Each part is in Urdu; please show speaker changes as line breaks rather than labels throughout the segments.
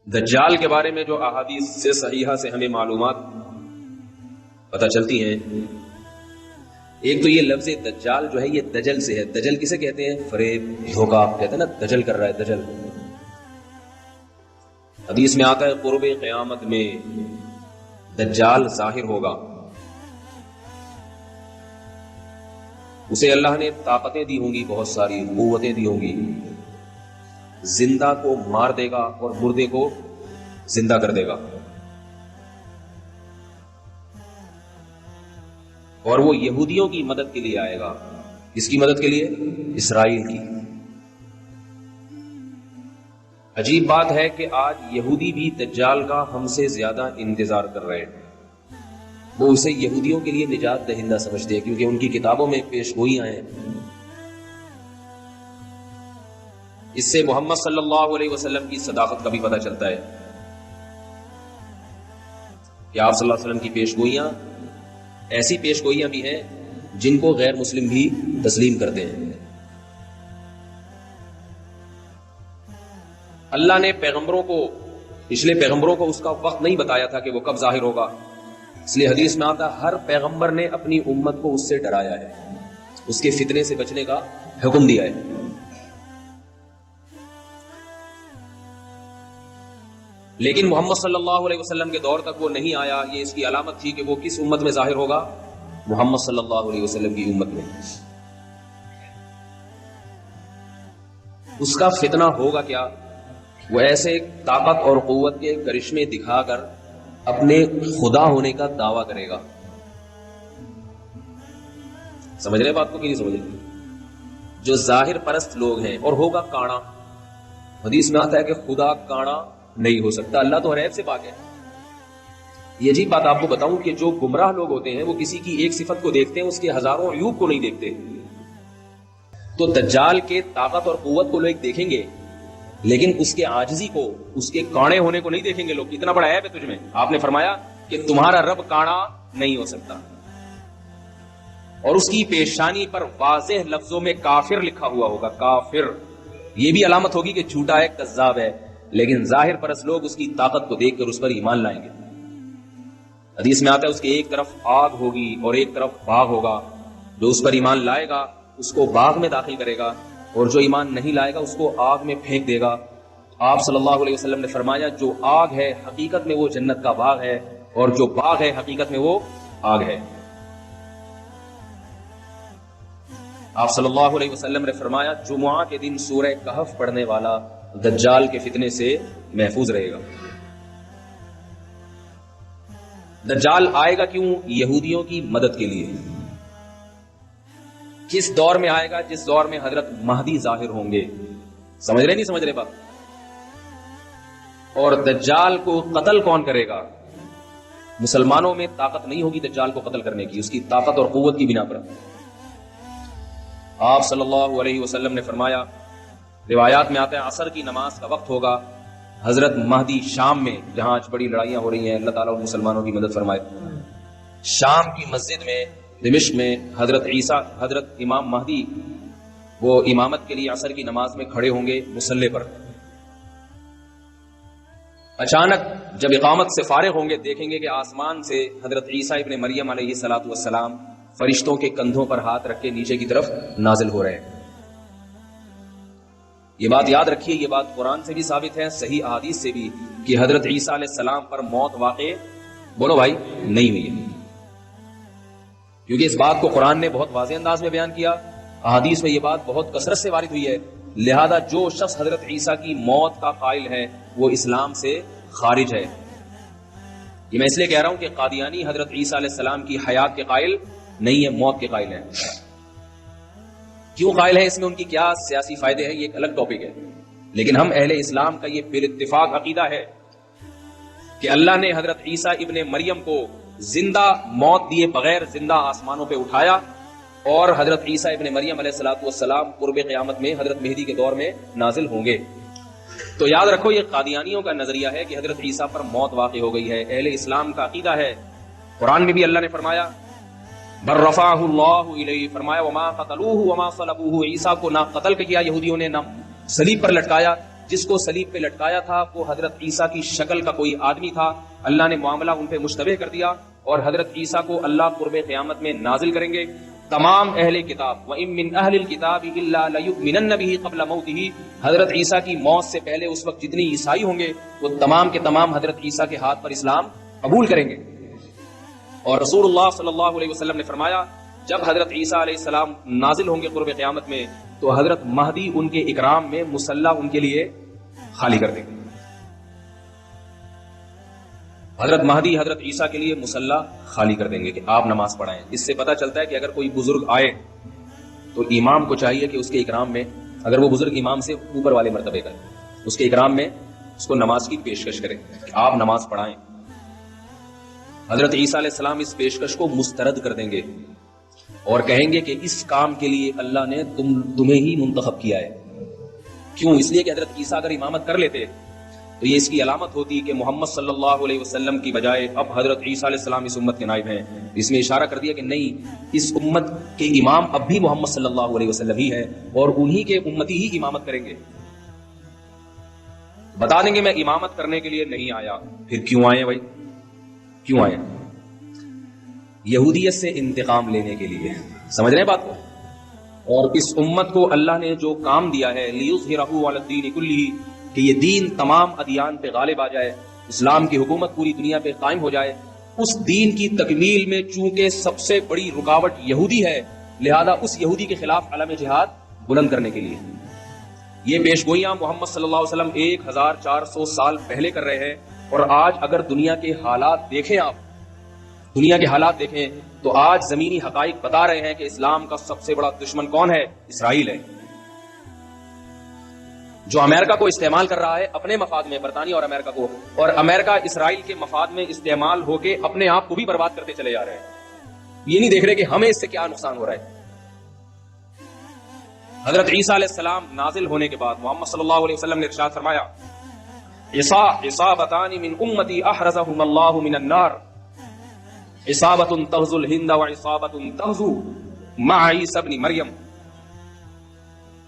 دجال کے بارے میں جو احادیث سے صحیحہ سے ہمیں معلومات پتہ چلتی ہیں، ایک تو یہ لفظ دجال جو ہے یہ دجل سے ہے۔ دجل کسے کہتے ہیں؟ فریب، دھوکہ کہتے ہیں نا، دجل کر رہا ہے، دجل۔ حدیث میں آتا ہے قرب قیامت میں دجال ظاہر ہوگا، اسے اللہ نے طاقتیں دی ہوں گی، بہت ساری قوتیں دی ہوں گی، زندہ کو مار دے گا اور مردے کو زندہ کر دے گا، اور وہ یہودیوں کی مدد کے لیے آئے گا۔ کس کی مدد کے لیے؟ اسرائیل کی۔ عجیب بات ہے کہ آج یہودی بھی دجال کا ہم سے زیادہ انتظار کر رہے ہیں۔ وہ اسے یہودیوں کے لیے نجات دہندہ سمجھتے ہیں، کیونکہ ان کی کتابوں میں پیش گوئیاں ہیں۔ اس سے محمد صلی اللہ علیہ وسلم کی صداقت کا بھی پتہ چلتا ہے کہ آپ صلی اللہ علیہ وسلم کی پیش گوئیاں ایسی پیش گوئیاں بھی ہیں جن کو غیر مسلم بھی تسلیم کرتے ہیں۔ اللہ نے پیغمبروں کو، پچھلے پیغمبروں کو اس کا وقت نہیں بتایا تھا کہ وہ کب ظاہر ہوگا، اس لیے حدیث میں آتا ہر پیغمبر نے اپنی امت کو اس سے ڈرایا ہے، اس کے فتنے سے بچنے کا حکم دیا ہے۔ لیکن محمد صلی اللہ علیہ وسلم کے دور تک وہ نہیں آیا۔ یہ اس کی علامت تھی کہ وہ کس امت میں ظاہر ہوگا؟ محمد صلی اللہ علیہ وسلم کی امت میں۔ اس کا فتنہ ہوگا کیا؟ وہ ایسے طاقت اور قوت کے کرشمے دکھا کر اپنے خدا ہونے کا دعویٰ کرے گا۔ سمجھ رہے بات کو کہ نہیں سمجھ رہے؟ جو ظاہر پرست لوگ ہیں، اور ہوگا کانا۔ حدیث میں آتا ہے کہ خدا کانا نہیں ہو سکتا، اللہ تو ہر عیب سے پاک ہے۔ یہ عجیب بات آپ کو بتاؤں کہ جو گمراہ لوگ ہوتے ہیں وہ کسی کی ایک صفت کو دیکھتے ہیں، اس کے ہزاروں عیوب کو نہیں دیکھتے۔ تو دجال کے طاقت اور قوت کو لوگ دیکھیں گے، لیکن اس کے عاجزی کو، اس کے کاڑے ہونے کو نہیں دیکھیں گے لوگ۔ اتنا بڑا عیب ہے تجھ میں۔ آپ نے فرمایا کہ تمہارا رب کاڑا نہیں ہو سکتا، اور اس کی پیشانی پر واضح لفظوں میں کافر لکھا ہوا ہوگا، کافر۔ یہ بھی علامت ہوگی کہ جھوٹا ہے، کذاب ہے۔ لیکن ظاہر پرست لوگ اس کی طاقت کو دیکھ کر اس پر ایمان لائیں گے۔ حدیث میں آتا ہے اس کے ایک طرف آگ ہوگی اور ایک طرف باغ ہوگا، جو اس پر ایمان لائے گا اس کو باغ میں داخل کرے گا، اور جو ایمان نہیں لائے گا اس کو آگ میں پھینک دے گا۔ آپ صلی اللہ علیہ وسلم نے فرمایا جو آگ ہے حقیقت میں وہ جنت کا باغ ہے، اور جو باغ ہے حقیقت میں وہ آگ ہے۔ آپ صلی اللہ علیہ وسلم نے فرمایا جمعہ کے دن سورہ کہف پڑھنے والا دجال کے فتنے سے محفوظ رہے گا۔ دجال آئے گا کیوں؟ یہودیوں کی مدد کے لیے۔ کس دور میں آئے گا؟ جس دور میں حضرت مہدی ظاہر ہوں گے۔ سمجھ رہے نہیں سمجھ رہے بات؟ اور دجال کو قتل کون کرے گا؟ مسلمانوں میں طاقت نہیں ہوگی دجال کو قتل کرنے کی، اس کی طاقت اور قوت کی بنا پر۔ آپ صلی اللہ علیہ وسلم نے فرمایا، روایات میں آتا ہے عصر کی نماز کا وقت ہوگا، حضرت مہدی شام میں، جہاں آج بڑی لڑائیاں ہو رہی ہیں، اللہ تعالیٰ مسلمانوں کی مدد فرمائے، شام کی مسجد میں دمشق میں حضرت عیسیٰ، حضرت امام مہدی وہ امامت کے لیے عصر کی نماز میں کھڑے ہوں گے مصلی پر۔ اچانک جب اقامت سے فارغ ہوں گے دیکھیں گے کہ آسمان سے حضرت عیسیٰ ابن مریم علیہ الصلوۃ والسلام فرشتوں کے کندھوں پر ہاتھ رکھ کے نیچے کی طرف نازل ہو رہے ہیں۔ یہ بات یاد رکھیے، یہ بات قرآن سے بھی ثابت ہے، صحیح احادیث سے بھی، کہ حضرت عیسیٰ علیہ السلام پر موت واقع، بولو بھائی، نہیں ہوئی ہے، کیونکہ اس بات کو قرآن نے بہت واضح انداز میں بیان کیا، احادیث میں یہ بات بہت کثرت سے وارد ہوئی ہے۔ لہذا جو شخص حضرت عیسیٰ کی موت کا قائل ہے وہ اسلام سے خارج ہے۔ یہ میں اس لیے کہہ رہا ہوں کہ قادیانی حضرت عیسیٰ علیہ السلام کی حیات کے قائل نہیں ہے، موت کے قائل ہیں۔ کیوں قائل ہے، اس میں ان کی کیا سیاسی فائدے ہیں، یہ ایک الگ ٹاپک ہے، لیکن ہم اہل اسلام کا یہ بالاتفاق عقیدہ ہے کہ اللہ نے حضرت عیسیٰ ابن مریم کو زندہ، موت دیے بغیر زندہ آسمانوں پہ اٹھایا، اور حضرت عیسیٰ ابن مریم علیہ الصلوۃ والسلام قرب قیامت میں حضرت مہدی کے دور میں نازل ہوں گے۔ تو یاد رکھو یہ قادیانیوں کا نظریہ ہے کہ حضرت عیسیٰ پر موت واقع ہو گئی ہے، اہل اسلام کا عقیدہ ہے۔ قرآن میں بھی اللہ نے فرمایا بر رفعہ اللہ الیہ، فرمایا وما قتلوہ وما صلبوہ، عیسیٰ کو نہ قتل کیا یہودیوں نے، نہ صلیب پر لٹکایا، جس کو صلیب پہ لٹکایا تھا وہ حضرت عیسیٰ کی شکل کا کوئی آدمی تھا. اللہ نے معاملہ ان پہ مشتبہ کر دیا اور حضرت عیسیٰ کو اللہ قرب قیامت میں نازل کریں گے. تمام اہل کتاب وَإِن مِّنْ أَهْلِ الْكِتَابِ إِلَّا لَيُؤْمِنَنَّ بِهِ قَبْلَ مَوْتِهِ، حضرت عیسیٰ کی موت سے پہلے اس وقت جتنی عیسائی ہوں گے وہ تمام کے تمام حضرت عیسیٰ کے ہاتھ پر اسلام قبول کریں گے. اور رسول اللہ صلی اللہ علیہ وسلم نے فرمایا جب حضرت عیسیٰ علیہ السلام نازل ہوں گے قرب قیامت میں تو حضرت مہدی ان کے اکرام میں مصلی ان کے لیے خالی کر دیں گے. حضرت مہدی حضرت عیسیٰ کے لیے مصلی خالی کر دیں گے کہ آپ نماز پڑھائیں. اس سے پتہ چلتا ہے کہ اگر کوئی بزرگ آئے تو امام کو چاہیے کہ اس کے اکرام میں، اگر وہ بزرگ امام سے اوپر والے مرتبے کا ہے، اس کے اکرام میں اس کو نماز کی پیشکش کرے کہ آپ نماز پڑھائیں. حضرت عیسیٰ علیہ السلام اس پیشکش کو مسترد کر دیں گے اور کہیں گے کہ اس کام کے لیے اللہ نے تمہیں ہی منتخب کیا ہے. کیوں؟ اس لیے کہ حضرت عیسیٰ اگر امامت کر لیتے تو یہ اس کی علامت ہوتی کہ محمد صلی اللہ علیہ وسلم کی بجائے اب حضرت عیسیٰ علیہ السلام اس امت کے نائب ہیں. اس میں اشارہ کر دیا کہ نہیں، اس امت کے امام اب بھی محمد صلی اللہ علیہ وسلم ہی ہے اور انہی کے امتی ہی امامت کریں گے. بتا دیں گے میں امامت کرنے کے لیے نہیں آیا. پھر کیوں آئے بھائی؟ کیوں آئے؟ یہودیت سے انتقام لینے کے لیے. سمجھ رہے ہیں بات کو؟ اور اس امت کو اللہ نے جو کام دیا ہے لیظہرہ علی الدین کلہ، کہ یہ دین تمام ادیان پہ غالب آ جائے، اسلام کی حکومت پوری دنیا پہ قائم ہو جائے، اس دین کی تکمیل میں چونکہ سب سے بڑی رکاوٹ یہودی ہے، لہذا اس یہودی کے خلاف علم جہاد بلند کرنے کے لیے یہ پیش گوئیاں محمد صلی اللہ علیہ وسلم 1400 سال پہلے کر رہے ہیں. اور آج اگر دنیا کے حالات دیکھیں، آپ دنیا کے حالات دیکھیں تو آج زمینی حقائق بتا رہے ہیں کہ اسلام کا سب سے بڑا دشمن کون ہے؟ اسرائیل ہے، جو امریکہ کو استعمال کر رہا ہے اپنے مفاد میں، برطانیہ اور امریکہ کو، اور امریکہ اسرائیل کے مفاد میں استعمال ہو کے اپنے آپ کو بھی برباد کرتے چلے جا رہے ہیں. یہ نہیں دیکھ رہے کہ ہمیں اس سے کیا نقصان ہو رہا ہے. حضرت عیسیٰ علیہ السلام نازل ہونے کے بعد محمد صلی اللہ علیہ وسلم نے ارشاد فرمایا عصابتان من امتی احرزهم اللہ من النار، عصابت تغزو الہند وعصابت تغزو مع عیسی ابن مریم.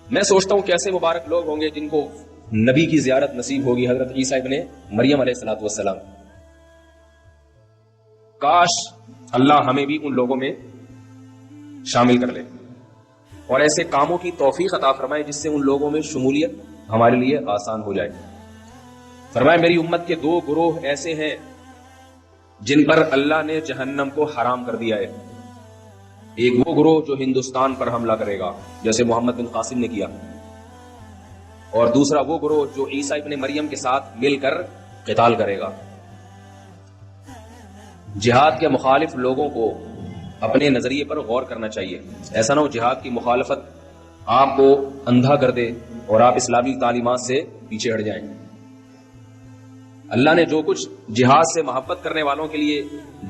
میں سوچتا ہوں کیسے مبارک لوگ ہوں گے جن کو نبی کی زیارت نصیب ہوگی، حضرت عیسیٰ ابن مریم علیہ السلام. کاش اللہ ہمیں بھی ان لوگوں میں شامل کر لے اور ایسے کاموں کی توفیق عطا فرمائے جس سے ان لوگوں میں شمولیت ہمارے لیے آسان ہو جائے. فرمائے میری امت کے 2 گروہ ایسے ہیں جن پر اللہ نے جہنم کو حرام کر دیا ہے. ایک وہ گروہ جو ہندوستان پر حملہ کرے گا جیسے محمد بن قاسم نے کیا، اور دوسرا وہ گروہ جو عیسیٰ ابن مریم کے ساتھ مل کر قتال کرے گا. جہاد کے مخالف لوگوں کو اپنے نظریے پر غور کرنا چاہیے. ایسا نہ ہو جہاد کی مخالفت آپ کو اندھا کر دے اور آپ اسلامی تعلیمات سے پیچھے ہٹ جائیں. اللہ نے جو کچھ جہاد سے محبت کرنے والوں کے لیے،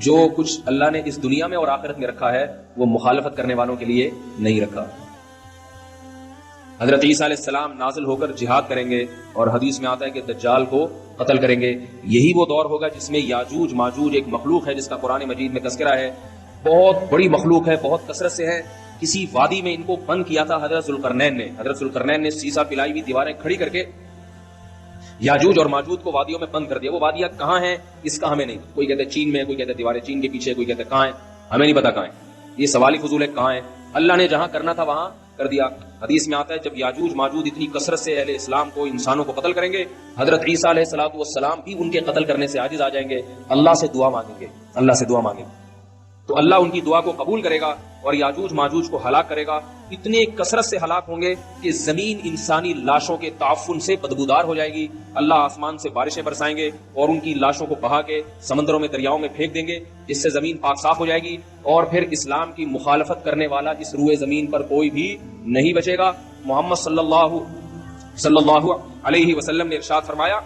جو کچھ اللہ نے اس دنیا میں اور آخرت میں رکھا ہے، وہ مخالفت کرنے والوں کے لیے نہیں رکھا. حضرت عیسیٰ علیہ السلام نازل ہو کر جہاد کریں گے اور حدیث میں آتا ہے کہ دجال کو قتل کریں گے. یہی وہ دور ہوگا جس میں یاجوج ماجوج ایک مخلوق ہے جس کا قرآن مجید میں تذکرہ ہے. بہت بڑی مخلوق ہے، بہت کثرت سے ہے. کسی وادی میں ان کو بند کیا تھا حضرت ذوالقرنین نے سیسا پلائی ہوئی دیواریں کھڑی کر کے یاجوج اور ماجوج کو وادیوں میں بند کر دیا. وہ وادیاں کہاں ہیں اس کا ہمیں نہیں، کوئی کہتے چین میں، کوئی کہتے دیواریں چین کے پیچھے، کوئی کہتے کہاں ہیں، ہمیں نہیں پتا کہاں ہیں. یہ سوال ہی فضول ہے کہاں ہیں. اللہ نے جہاں کرنا تھا وہاں کر دیا. حدیث میں آتا ہے جب یاجوج ماجوج اتنی کثرت سے اہل اسلام کو، انسانوں کو قتل کریں گے، حضرت عیسیٰ علیہ السلام بھی ان کے قتل کرنے سے عاجز آ جائیں گے. اللہ سے دعا مانگیں گے، اللہ سے دعا مانگیں تو اللہ ان کی دعا کو قبول کرے گا اور یاجوج ماجوج کو ہلاک کرے گا. اتنے کثرت سے ہلاک ہوں گے کہ زمین انسانی لاشوں کے تعفن سے بدبودار ہو جائے گی. اللہ آسمان سے بارشیں برسائیں گے اور ان کی لاشوں کو بہا کے سمندروں میں، دریاؤں میں پھینک دیں گے، جس سے زمین پاک صاف ہو جائے گی اور پھر اسلام کی مخالفت کرنے والا اس روئے زمین پر کوئی بھی نہیں بچے گا. محمد صلی اللہ علیہ وسلم نے ارشاد فرمایا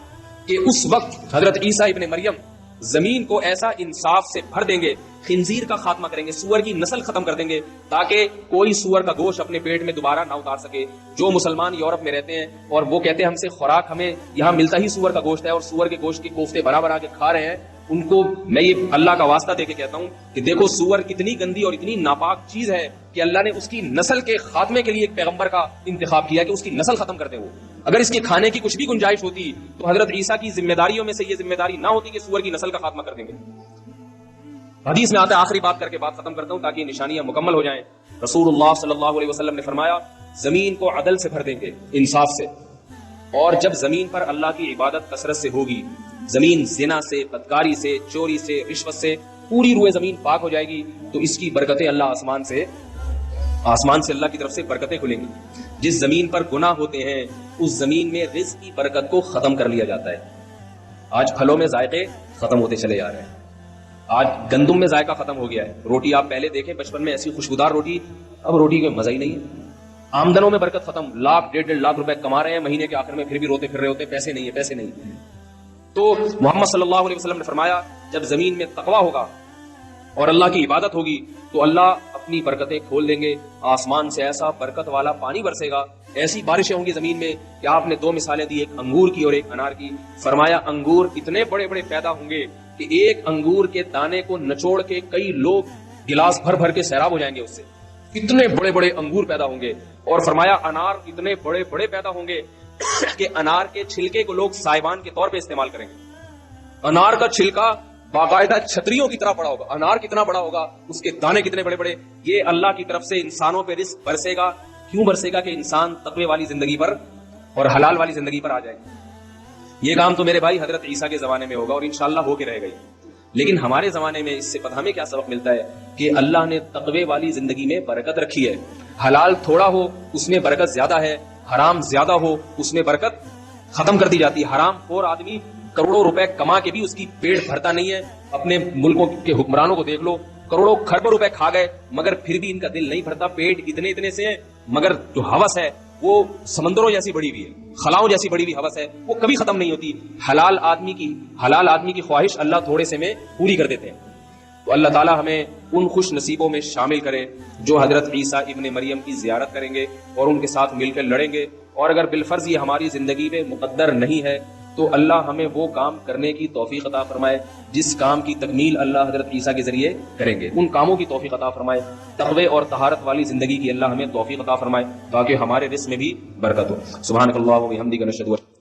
کہ اس وقت حضرت عیسیٰ ابن مریم زمین کو ایسا انصاف سے بھر دیں گے، خنزیر کا خاتمہ کریں گے، سور کی نسل ختم کر دیں گے تاکہ کوئی سور کا گوشت اپنے پیٹ میں دوبارہ نہ اتار سکے. جو مسلمان یورپ میں رہتے ہیں اور وہ کہتے ہیں ہم سے خوراک، ہمیں یہاں ملتا ہی سور کا گوشت ہے اور سور کے گوشت کے کوفتے بنا بنا کے کھا رہے ہیں، ان کو میں یہ اللہ کا واسطہ دے کے کہتا ہوں کہ دیکھو سور کتنی گندی اور اتنی ناپاک چیز ہے کہ اللہ نے اس کی نسل کے خاتمے کے لیے ایک پیغمبر کا انتخاب کیا کہ اس کی نسل ختم کر دیں وہ. اگر اس کے کھانے کی کچھ بھی گنجائش ہوتی تو حضرت عیسیٰ کی ذمہ داریوں میں سے یہ ذمہ داری نہ ہوتی کہ سور کی نسل کا خاتمہ کر دیں گے. حدیث میں آتا ہے, آخری بات کر کے بات ختم کرتا ہوں تاکہ یہ نشانیاں مکمل ہو جائیں. رسول اللہ صلی اللہ علیہ وسلم نے فرمایا زمین کو عدل سے بھر دیں گے, انصاف سے, اور جب زمین پر اللہ کی عبادت کثرت سے ہوگی, زمین زنا سے, بدکاری سے, چوری سے, رشوت سے پوری روئے زمین پاک ہو جائے گی تو اس کی برکتیں اللہ آسمان سے اللہ کی طرف سے برکتیں کھلیں گی. جس زمین پر گناہ ہوتے ہیں اس زمین میں رزق کی برکت کو ختم کر لیا جاتا ہے. آج پھلوں میں ذائقے ختم ہوتے چلے جا رہے ہیں, آج گندم میں ذائقہ ختم ہو گیا ہے. روٹی آپ پہلے دیکھیں بچپن میں ایسی خوشبودار روٹی, اب روٹی کا مزہ ہی نہیں ہے. آمدنوں میں برکت ختم, لاکھ 1.5 لاکھ روپے کما رہے ہیں, مہینے کے آخر میں پھر بھی روتے پھر رہے ہوتے, پیسے نہیں ہے, پیسے نہیں. تو محمد صلی اللہ علیہ وسلم نے فرمایا جب زمین میں تقویٰ ہوگا اور اللہ کی عبادت ہوگی تو اللہ اپنی برکتیں کھول دیں گے. آسمان سے ایسا برکت والا پانی برسے گا, ایسی بارشیں ہوں گی زمین میں کہ آپ نے 2 مثالیں دی, ایک انگور کی اور ایک انار کی. فرمایا انگور اتنے بڑے بڑے پیدا ہوں گے کہ ایک انگور کے دانے کو نچوڑ کے کئی لوگ گلاس بھر بھر کے سیراب ہو جائیں گے, اس سے اتنے بڑے بڑے انگور پیدا ہوں گے. اور فرمایا انار اتنے بڑے بڑے پیدا ہوں گے کہ انار کے چھلکے کو لوگ سائبان کے طور پہ استعمال کریں گے. انار کا چھلکا باقاعدہ چھتریوں کی طرح بڑا ہوگا. انار کتنا بڑا ہوگا, اس کے دانے کتنے بڑے بڑے. یہ اللہ کی طرف سے انسانوں پہ رزق برسے گا. کیوں برسے گا؟ کہ انسان تقوی والی زندگی پر اور حلال والی زندگی پر آ جائے. یہ کام تو میرے بھائی حضرت عیسیٰ کے زمانے میں ہوگا اور انشاءاللہ ہو کے رہے گا. لیکن ہمارے زمانے میں اس سے پتہ ہمیں کیا سبق ملتا ہے کہ اللہ نے تقوی والی زندگی میں برکت رکھی ہے. حلال تھوڑا ہو اس میں برکت زیادہ ہے, حرام زیادہ ہو اس میں برکت ختم کر دی جاتی ہے. حرام خور آدمی کروڑوں روپے کما کے بھی اس کی پیٹ بھرتا نہیں ہے. اپنے ملکوں کے حکمرانوں کو دیکھ لو, کروڑوں کھربوں روپے کھا گئے مگر پھر بھی ان کا دل نہیں بھرتا. پیٹ اتنے سے ہیں مگر جو ہوس ہے وہ سمندروں جیسی بڑی ہوئی ہے, خلاؤں جیسی بڑی ہوئی ہوس ہے, وہ کبھی ختم نہیں ہوتی. حلال آدمی کی خواہش اللہ تھوڑے سے میں پوری کر دیتے ہیں. تو اللہ تعالیٰ ہمیں ان خوش نصیبوں میں شامل کرے جو حضرت عیسیٰ ابن مریم کی زیارت کریں گے اور ان کے ساتھ مل کر لڑیں گے. اور اگر بالفرض یہ ہماری زندگی میں مقدر نہیں ہے تو اللہ ہمیں وہ کام کرنے کی توفیق عطا فرمائے جس کام کی تکمیل اللہ حضرت عیسیٰ کے ذریعے کریں گے. ان کاموں کی توفیق عطا فرمائے. تقوی اور طہارت والی زندگی کی اللہ ہمیں توفیق عطا فرمائے تاکہ ہمارے رزق میں بھی برکت ہو. سبحانک اللہم و بحمدک نشہد